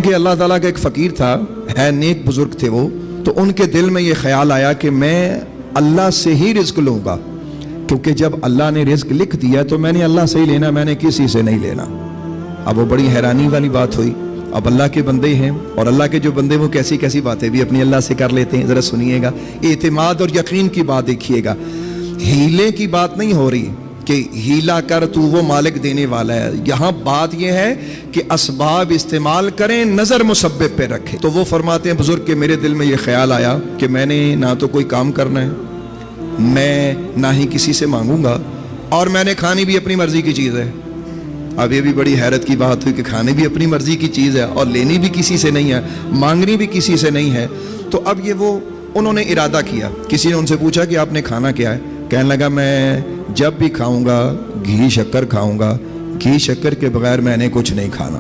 کہ اللہ تعالیٰ کا ایک فقیر تھا, ہے نیک بزرگ تھے وہ, تو ان کے دل میں یہ خیال آیا کہ میں اللہ سے ہی رزق لوں گا, کیونکہ جب اللہ نے رزق لکھ دیا تو میں نے اللہ سے ہی لینا, میں نے کسی سے نہیں لینا. اب وہ بڑی حیرانی والی بات ہوئی. اب اللہ کے بندے ہیں, اور اللہ کے جو بندے وہ کیسی کیسی باتیں بھی اپنی اللہ سے کر لیتے ہیں. ذرا سنیے گا, اعتماد اور یقین کی بات دیکھیے گا. ہیلے کی بات نہیں ہو رہی کہ ہیلا کر تو وہ مالک دینے والا ہے. یہاں بات یہ ہے کہ اسباب استعمال کریں, نظر مسبب پہ رکھیں. تو وہ فرماتے ہیں بزرگ کہ میرے دل میں یہ خیال آیا کہ میں نے نہ تو کوئی کام کرنا ہے, میں نہ ہی کسی سے مانگوں گا, اور میں نے کھانی بھی اپنی مرضی کی چیز ہے. اب یہ بھی بڑی حیرت کی بات ہوئی کہ کھانے بھی اپنی مرضی کی چیز ہے اور لینی بھی کسی سے نہیں ہے, مانگنی بھی کسی سے نہیں ہے. تو اب یہ وہ انہوں نے ارادہ کیا. کسی نے ان سے پوچھا کہ آپ نے کھانا کیا ہے؟ کہنے لگا میں جب بھی کھاؤں گا گھی شکر کھاؤں گا, گھی شکر کے بغیر میں نے کچھ نہیں کھانا.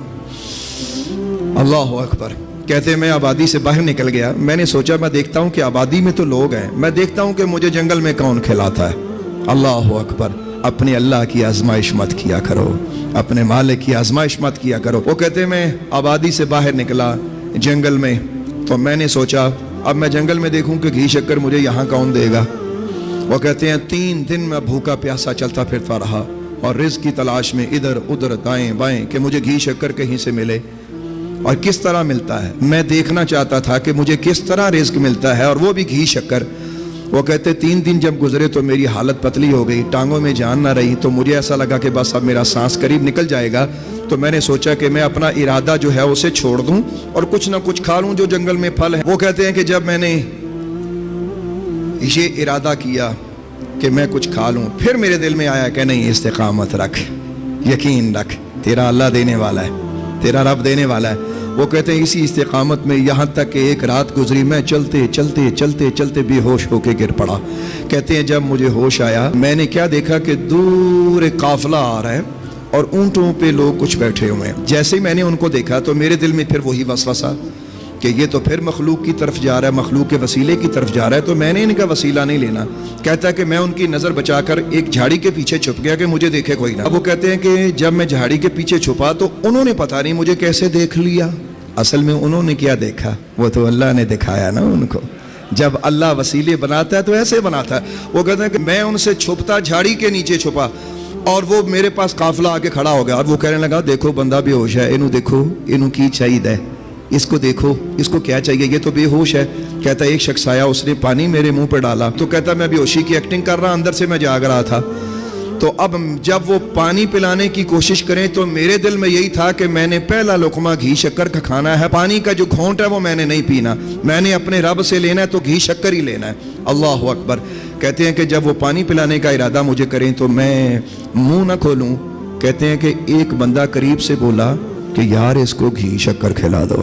اللہ اکبر. کہتے ہیں میں آبادی سے باہر نکل گیا, میں نے سوچا میں دیکھتا ہوں کہ آبادی میں تو لوگ ہیں, میں دیکھتا ہوں کہ مجھے جنگل میں کون کھلاتا ہے. اللہ اکبر. اپنے اللہ کی آزمائش مت کیا کرو, اپنے مالک کی آزمائش مت کیا کرو. وہ کہتے ہیں میں آبادی سے باہر نکلا جنگل میں, تو میں نے سوچا اب میں جنگل میں دیکھوں کہ گھی شکر مجھے یہاں کون دے گا. وہ کہتے ہیں 3 دن میں بھوکا پیاسا چلتا پھرتا رہا, اور رزق کی تلاش میں ادھر ادھر دائیں بائیں کہ مجھے گھی شکر کہیں سے ملے, اور کس طرح ملتا ہے. میں دیکھنا چاہتا تھا کہ مجھے کس طرح رزق ملتا ہے, اور وہ بھی گھی شکر. وہ کہتے 3 دن جب گزرے تو میری حالت پتلی ہو گئی, ٹانگوں میں جان نہ رہی, تو مجھے ایسا لگا کہ بس اب میرا سانس قریب نکل جائے گا. تو میں نے سوچا کہ میں اپنا ارادہ جو ہے اسے چھوڑ دوں اور کچھ نہ کچھ کھا لوں جو جنگل میں پھل ہے. وہ کہتے ہیں کہ جب میں نے یہ ارادہ کیا کہ میں کچھ کھا لوں, پھر میرے دل میں آیا کہ نہیں, استقامت رکھ, یقین رکھ, تیرا اللہ دینے والا ہے, تیرا رب دینے والا ہے. وہ کہتے ہیں اسی استقامت میں یہاں تک کہ ایک رات گزری, میں چلتے چلتے چلتے چلتے بے ہوش ہو کے گر پڑا. کہتے ہیں جب مجھے ہوش آیا میں نے کیا دیکھا کہ دور ایک قافلہ آ رہا ہے اور اونٹوں پہ لوگ کچھ بیٹھے ہوئے ہیں. جیسے ہی میں نے ان کو دیکھا تو میرے دل میں پھر وہی وسوسہ کہ یہ تو پھر مخلوق کی طرف جا رہا ہے, مخلوق کے وسیلے کی طرف جا رہا ہے, تو میں نے ان کا وسیلہ نہیں لینا. کہتا ہے کہ میں ان کی نظر بچا کر ایک جھاڑی کے پیچھے چھپ گیا کہ مجھے دیکھے کوئی نہ. اب وہ کہتے ہیں کہ جب میں جھاڑی کے پیچھے چھپا تو انہوں نے پتہ نہیں مجھے کیسے دیکھ لیا. اصل میں انہوں نے کیا دیکھا, وہ تو اللہ نے دکھایا نا ان کو. جب اللہ وسیلے بناتا ہے تو ایسے بناتا ہے. وہ کہتے ہیں کہ میں ان سے چھپتا جھاڑی کے نیچے چھپا, اور وہ میرے پاس قافلہ آ کے کھڑا ہو گیا, اور وہ کہنے لگا دیکھو بندہ بے ہوش ہے, انہوں دیکھو انہوں کی چاہیے, اس کو دیکھو اس کو کیا چاہیے, یہ تو بے ہوش ہے. کہتا ہے ایک شخص آیا, اس نے پانی میرے منہ پہ ڈالا. تو کہتا میں بے ہوشی کی ایکٹنگ کر رہا, اندر سے میں جاگ رہا تھا. تو اب جب وہ پانی پلانے کی کوشش کریں تو میرے دل میں یہی تھا کہ میں نے پہلا لقمہ گھی شکر کا کھانا ہے, پانی کا جو گھونٹ ہے وہ میں نے نہیں پینا, میں نے اپنے رب سے لینا ہے تو گھی شکر ہی لینا ہے. اللہ اکبر. کہتے ہیں کہ جب وہ پانی پلانے کا ارادہ مجھے کریں تو میں منہ نہ کھولوں. کہتے ہیں کہ ایک بندہ قریب سے بولا کہ یار اس کو گھی شکر کھلا دو.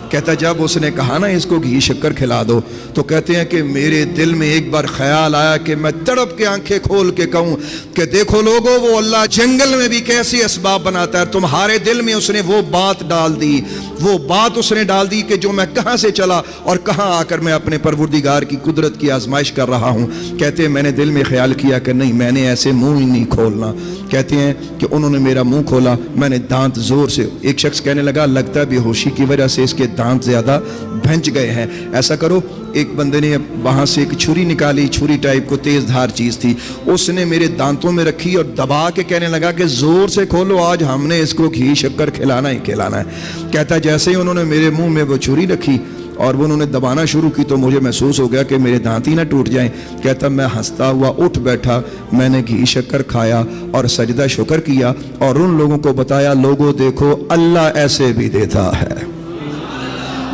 کہتا جب اس نے کہا نا اس کو گھی شکر کھلا دو, تو کہتے ہیں کہ میرے دل میں ایک بار خیال آیا کہ میں تڑپ کے آنکھیں کھول کے کہوں کہ دیکھو لوگوں, وہ اللہ جنگل میں بھی کیسے اسباب بناتا ہے. تمہارے دل میں اس نے وہ بات ڈال دی, وہ بات اس نے ڈال دی کہ جو میں کہاں سے چلا اور کہاں آ کر میں اپنے پروردگار کی قدرت کی آزمائش کر رہا ہوں. کہتے ہیں میں نے دل میں خیال کیا کہ نہیں, میں نے ایسے منہ ہی نہیں کھولنا. کہتے ہیں کہ انہوں نے میرا منہ کھولا, میں نے دانت زور سے, ایک شخص کہنے لگا لگتا ہے بے ہوشی کی وجہ سے اس کے دانت زیادہ بھنج گئے ہیں, ایسا کرو. ایک بندے نے وہاں سے ایک چھری نکالی, چھری ٹائپ کو تیز دھار چیز تھی, اس نے میرے دانتوں میں رکھی اور دبا کے کہنے لگا کہ زور سے کھولو, آج ہم نے اس کو گھی شکر کھلانا ہی کھلانا ہے. کہتا جیسے ہی انہوں نے میرے منہ میں وہ چھری رکھی اور وہ انہوں نے دبانا شروع کی تو مجھے محسوس ہو گیا کہ میرے دانت ہی نہ ٹوٹ جائیں. کہتا میں ہنستا ہوا اٹھ بیٹھا, میں نے گھی شکر کھایا اور سجدہ شکر کیا, اور ان لوگوں کو بتایا لوگوں دیکھو اللہ ایسے بھی دیتا ہے.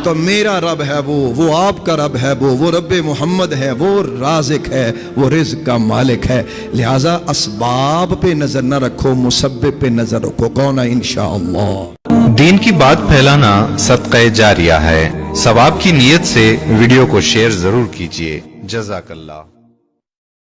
تو میرا رب ہے وہ آپ کا رب ہے وہ رب محمد ہے, وہ رازق ہے, وہ رزق کا مالک ہے. لہٰذا اسباب پہ نظر نہ رکھو, مسبب پہ نظر رکھو. کون ہے انشاءاللہ. دین کی بات پھیلانا صدقہ جاریہ ہے. ثواب کی نیت سے ویڈیو کو شیئر ضرور کیجیے. جزاک اللہ.